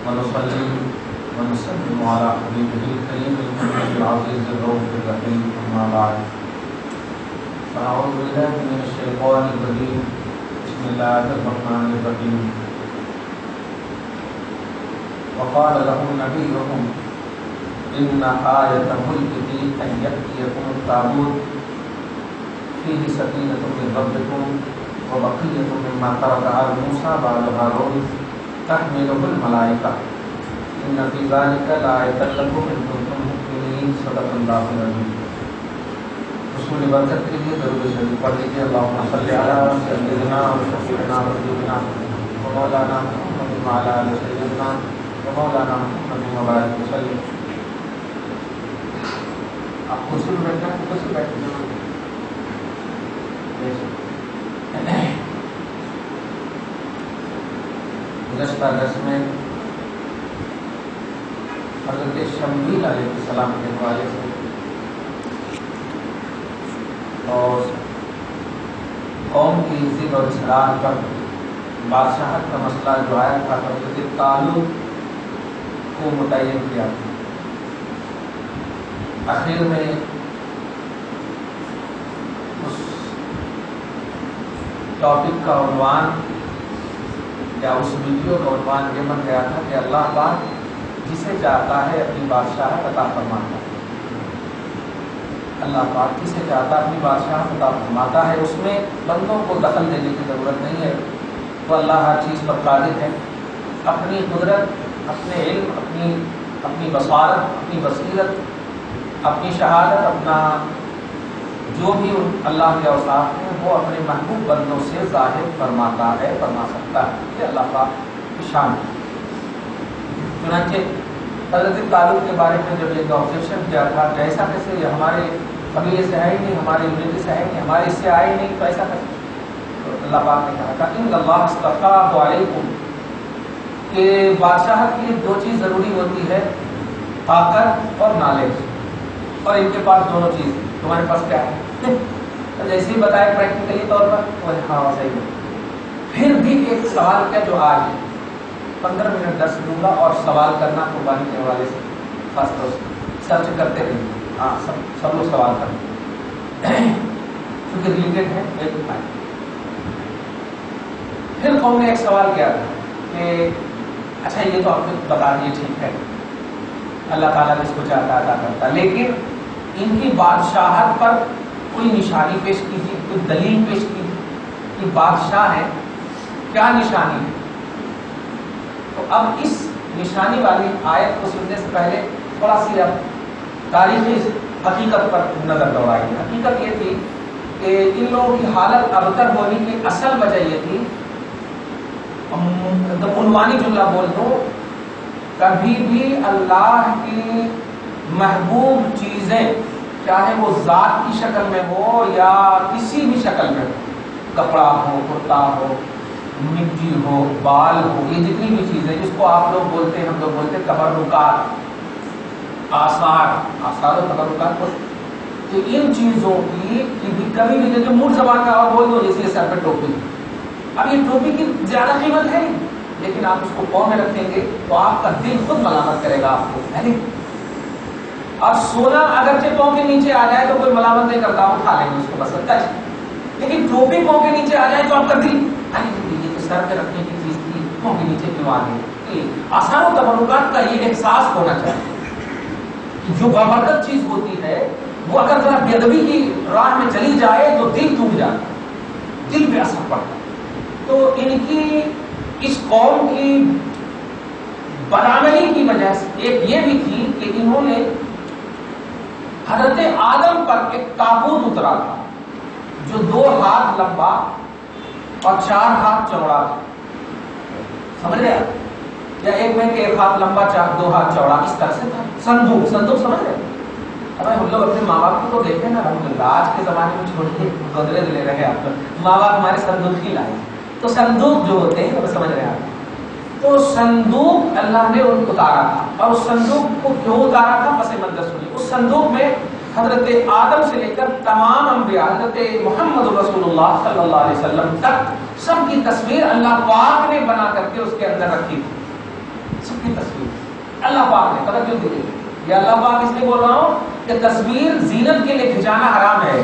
ونصلي ونسلم على حبيبه الكريم المنتهى العزيز الرؤوف الرحيم أما بعد فأعوذ بالله من الشيطان الرجيم بسم الله الرحمن الرحيم وقال لهم نبيهم إن آية ملكه أن يأتيكم التابوت فيه سكينة من ربكم وبقية مما ترك آل موسى بعد هارون تحمله الملائكة إن في ذلك لآية لكم إن كنتم مؤمنين صدق الله العظيم. رسول برکت کے لیے درود شریف پڑھ لیجیے. اللهم صل على سيدنا وشفيعنا وحبيبنا ومولانا محمد وعلى آل سيدنا ومولانا محمد وبارك وسلم. آپ کرسی پہ بیٹھنا ہے؟ کرسی بیٹھ گزشتہ درس میں حضرت شمویل علیہ السلام کے حوالے سے اور قوم کی ضد اور اصرار پر بادشاہت کا مسئلہ جو آیا تھا حضرت طالوت کو متعین کیا تھا. آخر میں اس ٹاپک کا عنوان یا اس ویڈیو کا عنوان یہ بن گیا تھا کہ اللہ پاک جسے چاہتا ہے اپنی بادشاہت عطا فرماتا ہے. اللہ پاک جسے چاہتا ہے اپنی بادشاہت عطا فرماتا ہے. اس میں بندوں کو دخل دینے کی ضرورت نہیں ہے. تو اللہ ہر چیز پر قادر ہے. اپنی قدرت، اپنے علم، اپنی بصارت، اپنی بصیرت، اپنی شہادت، اپنا جو بھی اللہ کے اوصاف ہیں وہ اپنے محبوب بندوں سے ظاہر فرماتا ہے، فرما سکتا ہے. یہ اللہ پاک کی شان ہے. چنانچہ حضرت طالوت کے بارے میں جب ایک آبزیکشن کیا تھا کہ ایسا کیسے، یہ ہمارے قبیلے سے ہے ہی نہیں، ہمارے یونٹی سے ہے ہی نہیں، ہمارے اس سے آئے ہی نہیں، تو ایسا کیسے؟ تو اللہ پاک نے کہا تھا ان اللہ اصطفاہ علیکم کہ بادشاہت کے لیے دو چیز ضروری ہوتی ہے، طاقت اور نالج. اور ان کے پاس دونوں چیز. تمہارے پاس کیا ہے؟ جیسے ہی بتایا پریکٹیکلی طور پر ہاں صحیح ہے. پھر بھی ایک سوال کیا جو آج 15 منٹ 10 دوں گا اور سوال کرنا قربانی کے حوالے سے خاص طور سے سرچ کرتے رہیں. ہاں سب لوگ سوال کریں کیونکہ ریلیٹڈ ہے. ایک پھر قوم نے ایک سوال کیا تھا کہ اچھا یہ تو آپ کو بتا دیے ٹھیک ہے اللہ تعالیٰ جس کو چاہتا عطا کرتا، لیکن ان کی بادشاہت پر کوئی نشانی پیش کیجیے، کوئی دلیل پیش کیجیے کہ بادشاہ ہے، کیا نشانی ہے. تو اب اس نشانی والی آیت کو سننے سے پہلے تھوڑا سی اب تاریخی حقیقت پر نظر دوڑائیے. حقیقت یہ تھی کہ ان لوگوں کی حالت ابتر ہونے کی اصل وجہ یہ تھی، عنوانی جملہ بول دو، کبھی بھی اللہ کی محبوب چیزیں چاہے وہ ذات کی شکل میں ہو یا کسی بھی شکل میں ہو، کپڑا ہو، کرتا ہو، مٹی ہو، بال ہو، یہ جتنی بھی چیزیں جس کو آپ لوگ بولتے ہیں، ہم لوگ بولتے ہیں تبرکات، آثار و تبرکات کو، تو ان چیزوں کی کبھی بھی جو منہ زبان کا اور بول دو جیسے سر پہ ٹوپی. اب یہ ٹوپی کی زیادہ قیمت ہے نہیں، لیکن آپ اس کو پاؤں میں رکھیں گے تو آپ کا دل خود ملامت کرے گا آپ کو، ہے نہیں؟ اب سونا اگرچہ پاؤں کے نیچے آ جائے تو کوئی ملامت نہیں کرتا، آپ اٹھا لیں گے اس کو بس ٹچ. لیکن ٹوپی پاؤں کے نیچے آ جائے تو آپ کا دل یہ تو سر پہ رکھنے کی چیز تھی، پاؤں کے نیچے کیوں آ گئی؟ آثار و تبرکات کا یہ احساس ہونا چاہیے کہ جو بابرکت چیز ہوتی ہے وہ اگر ذرا بے ادبی کی راہ میں چلی جائے تو دل ٹوٹ جاتا ہے، دل پہ اثر پڑتا ہے. تو ان کی اس قوم کی بدعملی کی وجہ سے ایک یہ بھی تھی کہ انہوں نے حضرت آدم پر ایک تابوت اترا تھا جو 2 ہاتھ لمبا اور 4 ہاتھ چوڑا تھا. سمجھ رہے یا ایک میں 1 ہاتھ لمبا 2 ہاتھ چوڑا اس طرح سے تھا. صندوق سمجھ رہے. اب ہم لوگ اپنے ماں باپ کو تو دیکھیں نا، الحمدللہ آج کے زمانے میں چھوڑیے گودریج لے رہے ہیں آپ کو، ماں باپ ہمارے صندوق ہی لائے. تو صندوق جو ہوتے ہیں وہ سمجھ رہے ہیں آپ. تو صندوق اللہ نے ان کو اتارا تھا، اور اس صندوق کو کیوں اتارا تھا پس منظر سنیے. اس صندوق میں حضرت آدم سے لے کر تمام انبیاء، حضرت محمد رسول اللہ صلی اللہ علیہ وسلم تک سب کی تصویر اللہ پاک نے بنا کر کے اس کے اندر رکھی تھی. سب کی تصویر اللہ پاک نے توجہ دیجیے، یہ اللہ پاک اس لیے بول رہا ہوں کہ تصویر زینت کے لیے کھینچانا حرام ہے،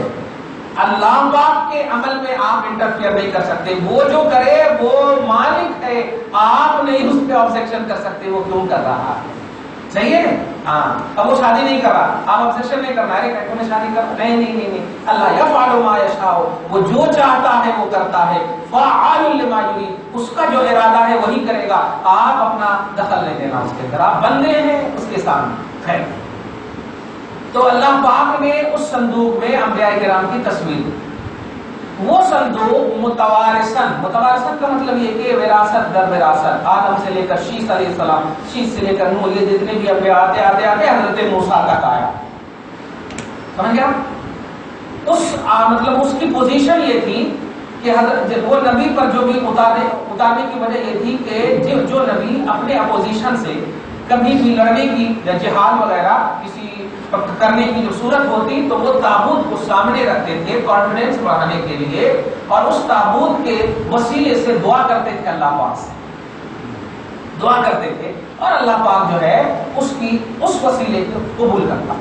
اللہ پاک کے عمل میں آپ انٹرفیئر نہیں کر سکتے، وہ جو کرے وہ مالک ہے، آپ نہیں اس پہ آبجیکشن کر سکتے وہ کیوں کر رہا ہے، صحیح ہے؟ ہاں اب وہ شادی نہیں کر رہا، آپ آبجیکشن نہیں کرنا ہے کہ میں شادی کر، نہیں نہیں نہیں نہیں، اللہ یفعل ما یشاء، وہ جو چاہتا ہے وہ کرتا ہے، فعال لما یرید، اس کا جو ارادہ ہے وہی کرے گا، آپ اپنا دخل نہیں دینا اس کے اندر، آپ بندے ہیں اس کے سامنے۔ خیر، تو اللہ پاک نے اس صندوق میں انبیاء کرام کی تصویر، وہ صندوق متوارثن کا مطلب یہ کہ وراثت در وراثت، آدم سے لے کر شیس علیہ السلام، شیس سے لے کر نوح، یہ جتنے بھی انبیاء آتے آتے آتے حضرت موسیٰ تک آیا، سمجھ گیا؟ مطلب اس کی پوزیشن یہ تھی کہ وہ نبی پر جو بھی اتارنے کی وجہ یہ تھی کہ جو نبی اپنے اپوزیشن سے کبھی بھی لڑنے کی یا جہاد وغیرہ کسی کرنے کی جو صورت ہوتی تو وہ تابوت کو سامنے رکھتے تھے کانفیڈنس بڑھانے کے لیے، اور اس تابوت کے وسیلے سے دعا کرتے تھے، اللہ پاک سے دعا کرتے تھے، اور اللہ پاک جو ہے اس وسیلے کو قبول کرتا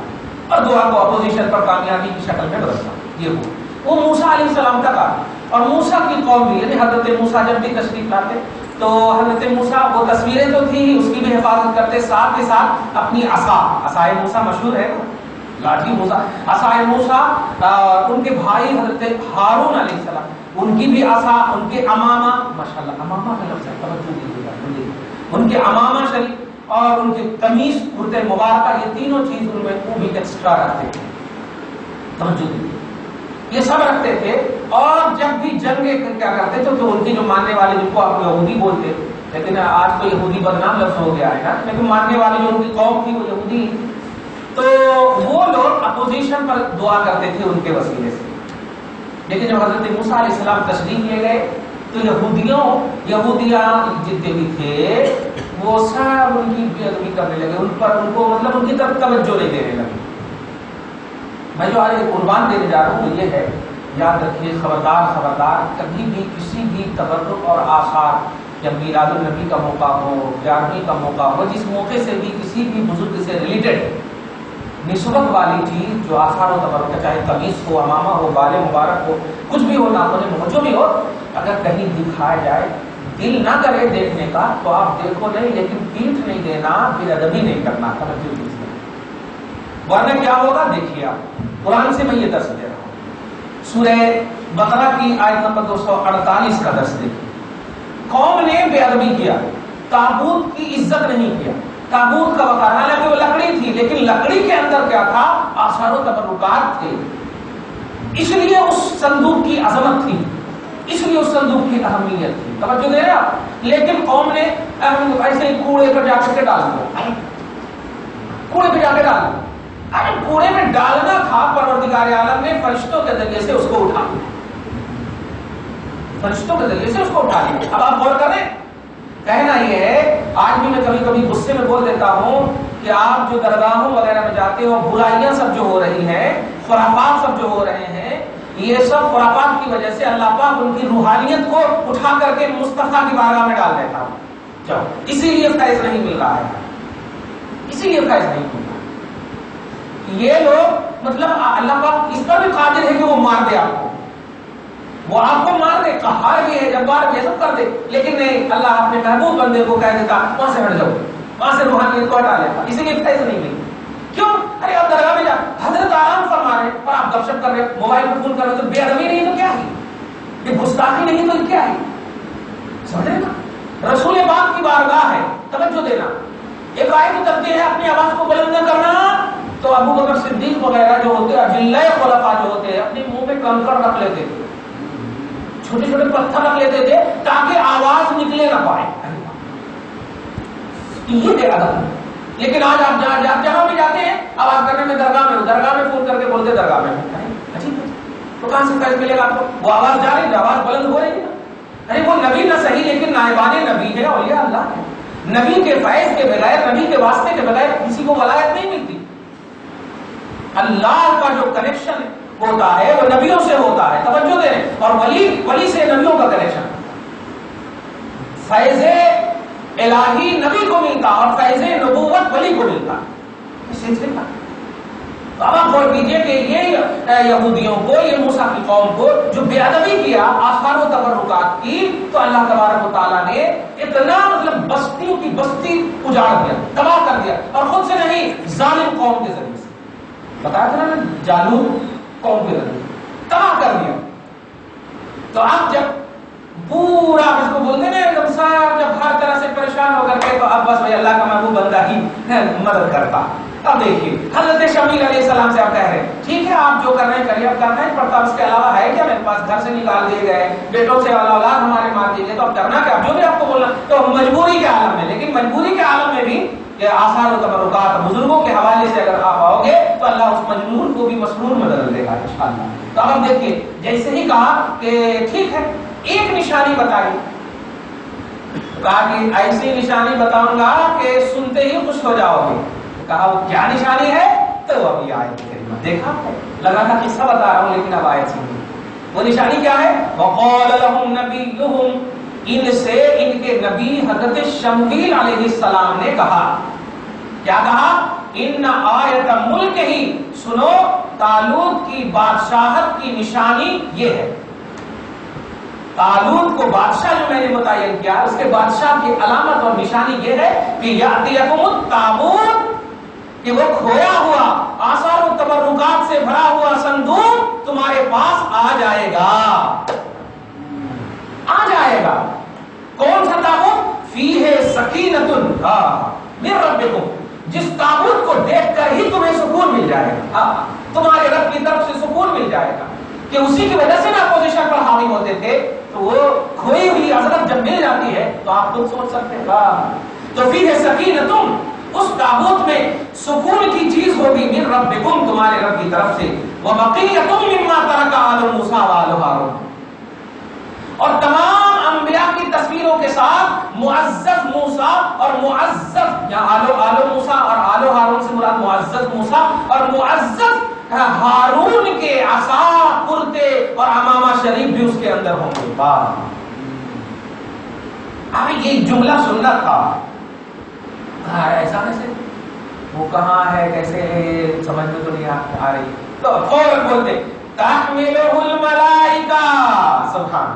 اور دعا کو اپوزیشن پر کامیابی کی شکل میں بدلتا۔ یہ وہ موسیٰ علیہ السلام کا تھا، اور موسیٰ کی قوم بھی، یعنی حضرت موسیٰ جب بھی تشریف لاتے تو حضرت موسیٰ وہ تصویریں تو تھی اس کی بھی حفاظت کرتے، ساتھ کے ساتھ اپنی عصائے موسیٰ مشہور ہے لاٹھی موسیٰ، عصائے موسیٰ، ان کے بھائی حضرت ہارون علیہ السلام ان کی بھی عصا، ان کے امامہ، ماشاءاللہ امامہ کا لفظ ہے، توجہ دیجیے، ان کے امامہ شریف اور ان کے قمیص کرتے مبارکہ، یہ تینوں چیز ان میں وہ بھی ایکسٹرا رکھتے تھے، توجہ دیجیے، یہ سب رکھتے تھے، اور جب بھی جنگ کیا کرتے تھے تو ان کے جو ماننے والے جن کو آپ یہودی بولتے، لیکن آج تو یہودی بدنام لفظ ہو گیا ہے نا، لیکن ماننے والے جو ان کی قوم تھی وہ یہودی، تو وہ لوگ اپوزیشن پر دعا کرتے تھے ان کے وسیلے سے، لیکن جب حضرت موسیٰ علیہ السلام تشریف لے گئے تو یہودیاں جتنے بھی تھے وہ سب ان کی بے ادبی کرنے لگے، ان کو مطلب ان کی طرف توجہ نہیں دینے لگے۔ میں جو آج قربان دینے جا رہا ہوں وہ یہ ہے، یاد رکھیے، خبردار کبھی بھی کسی بھی تبرک اور آثار، جب میلاد النبی کا موقع ہو، 11ویں کا موقع ہو، جس موقع سے بھی کسی بھی بزرگ سے ریلیٹڈ نسبت والی چیز جو آثار و تبرک، چاہے قمیص ہو، امامہ ہو، بال مبارک ہو، کچھ بھی ہو، ناخن ہو، جو بھی ہو، اگر کہیں دکھایا جائے، دل نہ کرے دیکھنے کا تو آپ دیکھو نہیں، لیکن پیٹھ نہیں دینا، بے ادبی نہیں کرنا، ورنہ کیا ہوگا دیکھیے آپ، قرآن سے میں یہ درس دے رہا ہوں، سورہ بقرہ کی آیت نمبر 248 کا درس دیکھیے، قوم نے بے ادبی کیا، تابوت کی عزت نہیں کیا، تابوت کا وقار، حالانکہ وہ لکڑی تھی لیکن لکڑی کے اندر کیا تھا؟ آثار و تبرکات تھے، اس لیے اس صندوق کی عظمت تھی، اس لیے اس صندوق کی اہمیت تھی، توجہ دے رہے آپ، لیکن قوم نے ایسے ہی کوڑے پر جا کے ڈال دیا، کوڑے پہ جا کے ڈال دیا، ارے کوڑے میں ڈالنا تھا، پروردگار عالم نے فرشتوں کے ذریعے سے اس کو اٹھا لیا، فرشتوں کے ذریعے سے اس کو اٹھا لیا۔ اب آپ غور کریں، کہنا یہ ہے، آج بھی میں کبھی کبھی غصے میں بول دیتا ہوں کہ آپ جو درگاہوں وغیرہ میں جاتے ہو، برائیاں سب جو ہو رہی ہیں، خرافات سب جو ہو رہے ہیں، یہ سب خرافات کی وجہ سے اللہ پاک ان کی روحانیت کو اٹھا کر کے مصطفیٰ کی بارگاہ میں ڈال دیتا ہوں، چلو اسی لیے فیض نہیں مل رہا ہے، اسی لیے فیض نہیں مل رہا۔ یہ لوگ مطلب اللہ پاک اس پر بھی قادر ہے کہ وہ مار دے آپ کو، وہ آپ کو مار دے، قہار بھی ہے، جبار بھی ہے، سب کر دے، لیکن نہیں، اللہ اپنے محبوب بندے کو کہہ دیتا وہاں سے ہٹ جاؤ، وہاں سے روحانیت کو ہٹا لیتا، اسی لیے فیض نہیں ملی۔ کیوں؟ ارے آپ درگاہ میں جا، حضرت آرام فرما رہے اور آپ گپ شپ کر رہے، موبائل پر فون کر رہے، تو بے ادبی نہیں تو کیا ہے؟ یہ گستاخی نہیں تو کیا ہے؟ سمجھ رہے نا؟ رسول پاک کی بارگاہ ہے، توجہ دینا، ایک آیت اترتی ہے، اپنی آواز کو بلند نہ کرنا، تو ابو بکر صدیق وغیرہ جو ہوتے ہیں، اجلہ خلفاء جو ہوتے ہیں، اپنے منہ میں کنکر رکھ لیتے تھے، چھوٹے چھوٹے پتھر رکھ لیتے تھے تاکہ آواز نکلے نہ پائے، یہ بے ادب۔ لیکن آج آپ جہاں بھی جاتے ہیں، آواز کرنے میں درگاہ میں فون کر کے بولتے درگاہ میں، عجیب ہے، تو کہاں سے فیض ملے گا آپ کو؟ وہ آواز جا رہی ہے، آواز بلند ہو رہی ہے، ارے وہ نبی نہ صحیح لیکن نائبان نبی ہے، اولیاء اللہ ہے، نبی کے فیض کے بغیر، نبی کے واسطے کے بغیر کسی کو ولایت نہیں ملتی۔ اللہ کا جو کنیکشن ہوتا ہے وہ نبیوں سے ہوتا ہے، توجہ دیں، اور ولی سے نبیوں کا کنیکشن، فیض الہی نبی کو ملتا اور فیض نبوت ولی کو ملتا. یہ سلسلے کا تو اب آپ غور کیجیے کہ یہ یہودیوں کو، یہ موسیٰ کی قوم کو جو بے ادبی کیا آثار و تبرکات کی، تو اللہ تبارک و تعالیٰ نے اتنا مطلب بستیوں کی بستی اجاڑ دیا، تباہ کر دیا، اور خود سے نہیں، ظالم قوم کے ذریعے سے. بتایا تھا نا جالوت قوم کے ذریعے تباہ کر دیا. تو اب جب پورا اس کو بولتے نا ایک دم سب جب ہر طرح سے پریشان ہو کر کے، تو اب بس بھائی اللہ کا محبوب بندہ ہی مدد کرتا. اب دیکھیے حضرت شمیل علیہ السلام سے آپ کہہ رہے ہیں ٹھیک ہے آپ جو کر رہے ہیں کریے، اب کرنا ہی پڑتا، اس کے علاوہ ہے کیا؟ میرے پاس گھر سے نکال دیے گئے، بیٹوں سے اولاد ہمارے مار دیے گئے، تو اب کرنا کیا؟ جو بھی آپ کو بولنا تو مجبوری کے عالم میں. لیکن مجبوری کے عالم میں بھی کہ آثار و تبرکات بزرگوں کے حوالے سے اگر آپ آؤ گے تو اللہ اس مجنون کو بھی مسرور میں بدل دے گا انشاءاللہ. تو اب ہم دیکھیے جیسے ہی کہا کہ ٹھیک ہے ایک نشانی بتائی، کہا کہ ایسی نشانی بتاؤں گا کہ سنتے ہی خوش ہو جاؤ گے. کہا وہ کیا نشانی ہے؟ تو ابھی آیت کریمہ دیکھا، لگا تھا قصہ بتا رہا ہوں لیکن اب آیت سنیے. وہ نشانی کیا ہے؟ وقال لهم نبيهم، ان سے ان کے نبی حضرت شمویل علیہ السلام نے کہا. کیا کہا؟ ان آیت ملک ہی، سنو طالوت کی بادشاہت کی نشانی یہ ہے. طالوت کو بادشاہ جو میں نے متعین کیا، اس کے بادشاہ کی علامت اور نشانی یہ ہے کہ یاتیکم التابوت، کہ وہ کھویا ہوا آثار و تبرکات سے بھرا ہوا صندوق تمہارے پاس آ جائے گا. آ جائے گا. کون سا تابوت؟ فیہ سکینۃ من ربکم، جس تابوت کو دیکھ کر ہی تمہیں سکون مل جائے گا، تمہارے رب کی طرف سے سکون مل جائے گا. کہ اسی کی وجہ سے نا اپوزیشن پر حاوی ہوتے تھے، تو وہ کھوئی ہوئی عظمت جب مل جاتی ہے تو آپ خود سوچ سکتے ہیں. تو فیہ سکینۃ، اس تابوت میں سکون کی چیز ہوگی، من ربکم، تمہارے رب کی طرف سے، وبقیۃ مما ترک آل موسیٰ وآل ہارون، اور تمام انبیاء کی تصویروں کے ساتھ معزز موسیٰ اور معزز، یہاں آل موسیٰ اور آل ہارون سے مراد معزز موسیٰ اور معزز ہارون کے عصا، کرتے اور امامہ شریف بھی اس کے اندر ہوں گے. اب یہ جملہ سننا تھا، ایسا کیسے، وہ کہاں ہے، کیسے ہے، سمجھ میں تو نہیں آ رہی. تو فوراً بولتے تحملہ الملائکہ، سبحان،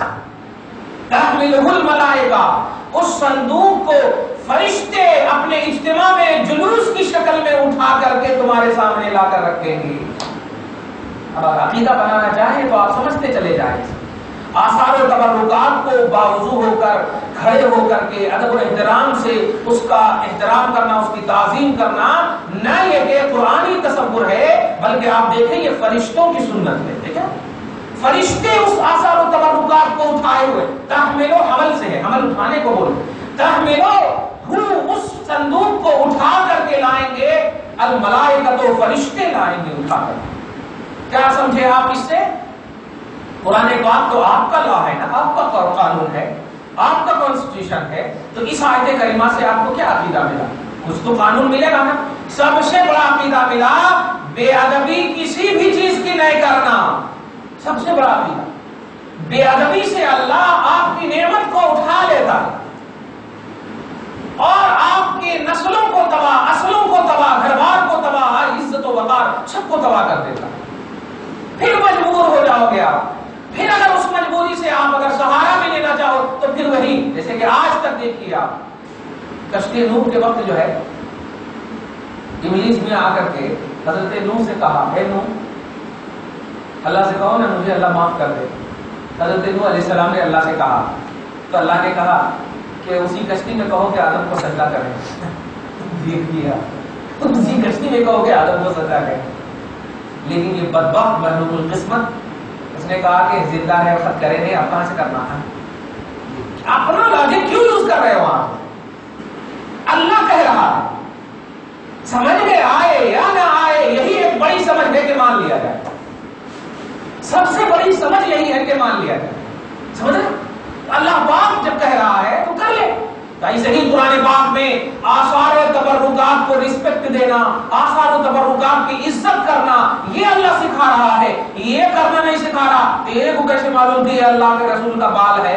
تحملہ الملائکہ، اس صندوق کو فرشتے اپنے اجتماع میں جلوس کی شکل میں اٹھا کر کے تمہارے سامنے لا کر رکھیں گے. اب اگر عقیدہ بنانا چاہیں تو آپ سمجھتے چلے جائیں. آثار و تبرکات کو باوضو ہو کر، کھڑے ہو کر کے ادب و احترام سے اس کا احترام کرنا، اس کی تعظیم کرنا، نہ یہ کہ قرآنی تصور ہے، بلکہ آپ دیکھیں یہ فرشتوں کی سنت ہے. دیکھیں فرشتے اس آثار و تبرکات کو اٹھائے ہوئے، تحملو حمل سے ہے، حمل اٹھانے کو بولو، تحملو اس صندوق کو اٹھا کر کے لائیں گے، الملائکہ تو فرشتے لائیں گے اٹھا کر. کیا سمجھے آپ اس سے؟ قرآن پاک تو آپ کا لا ہے نا، آپ کا قانون ہے، آپ کا کانسٹیٹیوشن ہے. تو اس آیت کریمہ سے آپ کو کیا عقیدہ ملا؟ کچھ تو قانون ملے گا نا. سب سے بڑا عقیدہ ملا بے ادبی کسی بھی چیز کی نہیں کرنا. سب سے بڑا عقیدہ، بے ادبی سے اللہ آپ کی نعمت کو اٹھا لیتا ہے اور آپ کی نسلوں کو تباہ، اصلوں کو تباہ، گھر بار کو تباہ، عزت و وقار سب کو تباہ کر دیتا ہے. پھر مجبور ہو جاؤ گے آپ. پھر اگر اس مجبوری سے آپ اگر سہارا بھی لینا چاہو تو پھر وہی، جیسے کہ آج تک دیکھیے آپ کشتی نوح کے وقت جو ہے، ابلیس میں آ کر کے حضرت نوح سے کہا، اے نوح اللہ سے کہو نا مجھے اللہ معاف کر دے. حضرت نوح علیہ السلام نے اللہ سے کہا تو اللہ نے کہا کہ اسی کشتی میں کہو کہ آدم کو سجدہ کریں. دیکھ لیا، اسی کشتی میں کہو کہ آدم کو سجدہ کریں. لیکن یہ بدبخت محروم القسمت، اس نے کہا کہ زندہ ہے خط کرے نہیں، اب کہاں سے کرنا ہے؟ اپنا لاجک کیوں یوز کر رہے ہو آپ؟ اللہ کہہ رہا ہے، سمجھ میں آئے یا نہ آئے یہی ایک بڑی سمجھ ہے کہ مان لیا جائے. سب سے بڑی سمجھ یہی ہے کہ مان لیا جائے. سمجھ اللہ پاک جب کہہ رہا ہے تو کر لے. ایسے ہی قرآن پاک میں آثار و تبرکات کو رسپیکٹ دینا، آثار و تبرکات کی عزت کرنا، یہ اللہ سکھا رہا ہے. یہ کرنا نہیں سکھا رہا. تیرے کو کیسے معلوم تھی اللہ کے رسول کا بال ہے؟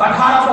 1800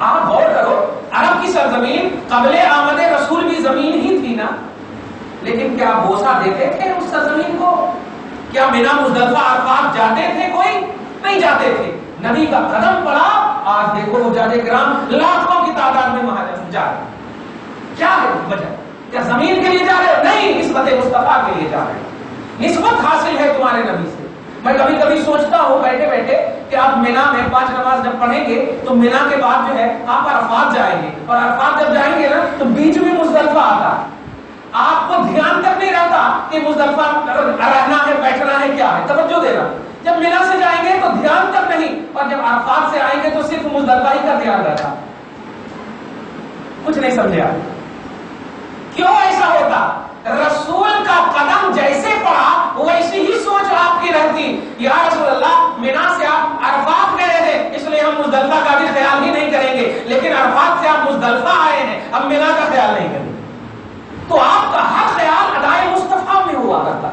آپ غور کرو، عرب کی سرزمین قبل آمد رسول بھی زمین ہی تھی نا، لیکن کیا بوسہ دیتے تھے اس سرزمین کو؟ کیا مینا مزدلفہ عرفات جاتے تھے؟ کوئی نہیں جاتے تھے۔ نبی کا قدم پڑا، آج دیکھو حجاج کرام لاکھوں کی تعداد میں وہاں جا رہے ہیں۔ کیا ہے وجہ؟ کیا زمین کے لیے جا رہے ہو؟ نہیں، نسبت مصطفیٰ کے لیے جا رہے ہیں، نسبت حاصل ہے تمہارے نبی سے۔ میں کبھی کبھی سوچتا ہوں بیٹھے بیٹھے کہ آپ مینا میں 5 نماز جب پڑھیں گے تو مینا کے بعد جو ہے آپ عرفات جائیں گے، اور عرفات جب جائیں گے نا تو بیچ میں مزدلفہ آتا ہے، آپ کو دھیان تک نہیں رہتا کہ مزدلفہ رہنا ہے بیٹھنا ہے کیا ہے، توجہ دینا۔ جب مینا سے جائیں گے تو دھیان تک نہیں، اور جب عرفات سے آئیں گے تو صرف مزدلفہ ہی کا دھیان رہتا۔ کچھ نہیں سمجھے آپ؟ کیوں ایسا ہوتا؟ رسول کا قدم جیسے پڑا ویسی ہی سوچ آپ کی رہتی، یا رسول اللہ مینا سے آپ عرفات گئے تھے اس لیے ہم مزدلفہ کا بھی خیال ہی نہیں کریں گے، لیکن عرفات سے آپ مزدلفہ آئے ہیں اب مینا کا خیال نہیں کریں گے۔ تو آپ کا ہر خیال ادائے مصطفیٰ میں ہوا کرتا،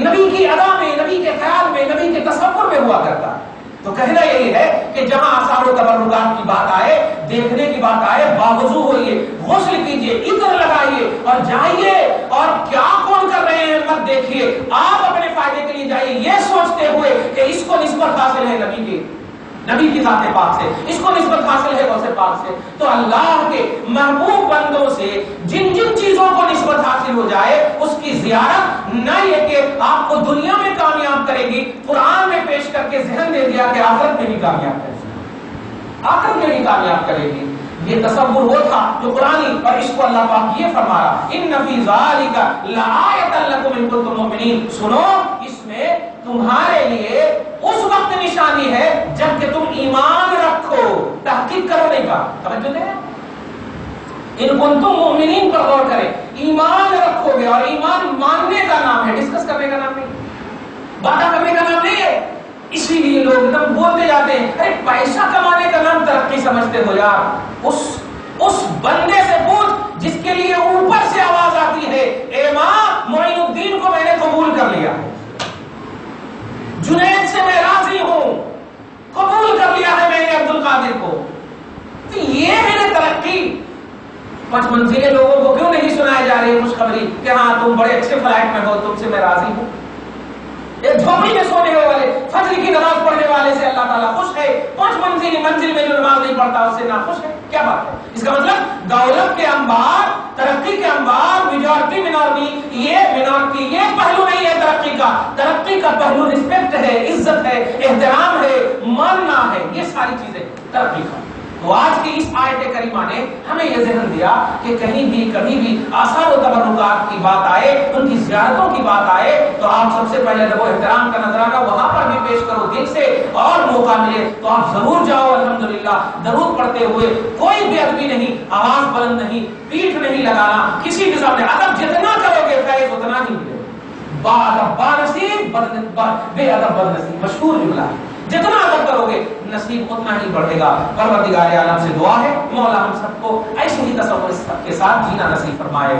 نبی کی ادا میں، نبی کے خیال میں، نبی کے تصور میں ہوا کرتا۔ تو کہنا یہی ہے کہ جہاں آثار و تبرکات کی بات آئے، دیکھنے کی بات آئے، باوضو ہوئیے، غسل کیجئے، عطر لگائیے اور جائیے، اور کیا کون کر رہے ہیں مت دیکھیے، آپ اپنے فائدے کے لیے جائیے یہ سوچتے ہوئے کہ اس کو نسبت حاصل ہے نبی کی ذات پاک سے، اس کو نسبت حاصل ہے غوث پاک سے۔ تو اللہ کے محبوب بندوں سے جن جن چیزوں کو نسبت حاصل ہو جائے اس کی زیارت نہ یہ کہ آپ کو دنیا میں کامیاب کرے گی، قرآن میں پیش کر کے ذہن دے دیا کہ آخرت میں بھی کامیاب کرے گی، آخرت میں بھی کامیاب کرے گی۔ یہ تصور وہ تھا جو قرآنی، اور اس کو اللہ پاک یہ فرما رہا ان فی ذالک لآیۃ لکم ان کنتم مؤمنین، سنو اس میں تمہارے لیے اس وقت نشانی ہے جب کہ تم ایمان رکھو، تحقیق کرو نہیں کا، توجہ دیں، ان کنتم مؤمنین پر غور کریں، ایمان رکھو گے، اور ایمان ماننے کا نام ہے، ڈسکس کرنے کا نام نہیں، باتیں کرنے کا نام نہیں ہے۔ اسی لیے لوگ ایک دم بولتے جاتے ہیں ارے پیسہ کمانے کا نام ترقی سمجھتے ہو یار، اس بندے سے پوچھ جس کے لیے اوپر سے آواز آتی ہے اے ماں معین الدین کو میں نے قبول کر لیا، جنید سے میں راضی ہوں، قبول کر لیا ہے میں نے عبد القادر کو، تو یہ میرے ترقی۔ 5 منزلیں لوگوں کو کیوں نہیں سنائی جا رہی ہے خوشخبری کہ ہاں تم بڑے اچھے فلائٹ میں ہو، تم سے میں راضی ہوں؟ ایک جھوپڑی میں سونے والے، فجر کی نماز پڑھنے والے سے اللہ تعالیٰ خوش ہے، 5 منزل میں جو نماز نہیں پڑھتا اس سے ناخوش ہے؟ کیا بات ہے؟ اس کا مطلب دولت کے انبار، ترقی کے انبار، میجورٹی منارٹی، یہ پہلو نہیں ہے ترقی کا۔ ترقی کا پہلو رسپیکٹ ہے، عزت ہے، احترام ہے، ماننا ہے، یہ ساری چیزیں ترقی کا۔ تو آج کی اس آیت کریمہ نے ہمیں یہ ذہن دیا کہ کہیں بھی کبھی بھی آثار و تبرکات کی بات آئے، ان کی زیارتوں کی بات آئے تو آپ سب سے پہلے ادب و احترام کا نذرانہ وہاں پر بھی پیش کرو دل سے، اور موقع ملے تو آپ ضرور جاؤ الحمدللہ درود پڑھتے ہوئے، کوئی بے ادبی نہیں، آواز بلند نہیں، پیٹھ نہیں لگانا، کسی کے سامنے ادب جتنا کرو گے فیض اتنا ہی ملے گا۔ با ادب با نصیب، بے ادب بد نصیب، مشہور جملہ ہے۔ جتنا ادب کرو گے نصیب اتنا ہی بڑھے گا۔ پروردگار عالم سے دعا ہے مولا ہم سب کو ایسے ہی تصور کے ساتھ جینا نصیب فرمائے۔